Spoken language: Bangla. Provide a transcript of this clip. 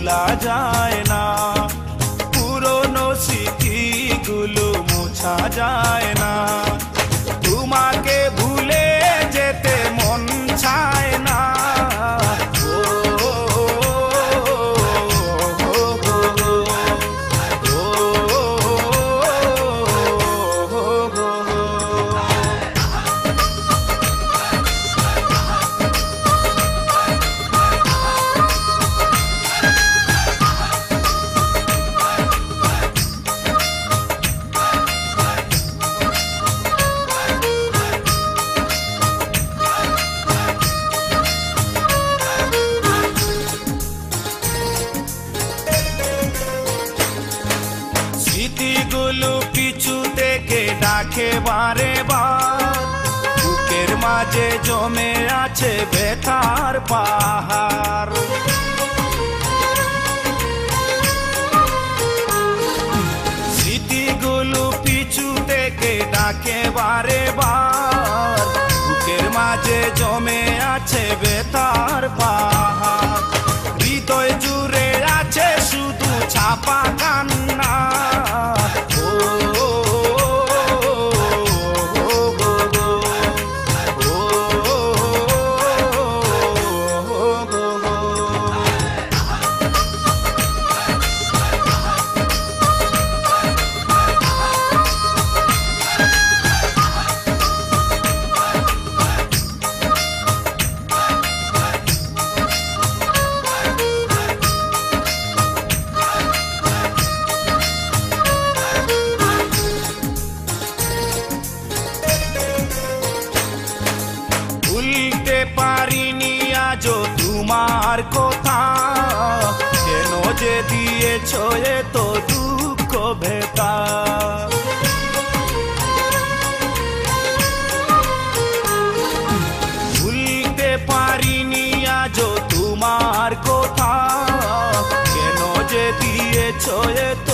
ভোলা যায় না, পুরনো স্মৃতিগুলো মোছা যায় না। তোমাকে ভুলে যেতে মন চায় না। স্মৃতিগুলো পিছু থেকে ডাকে বারে বার, বুকের মাঝে জমে আছে ব্যথার পাহাড়। স্মৃতিগুলো পিছু থেকে ডাকে বারে বার, বুকের মাঝে জমে আছে ব্যথার পাহাড়। হৃদয় জুড়ে আছে শুধু ছাপা কান্না। ভুলতে পারিনি আজও তোমার কথা, কেন যে দিয়েছ এত দুঃখ ভেতা। ভুলতে পারিনি আজও তোমার কথা, কেন যে দিয়েছ এত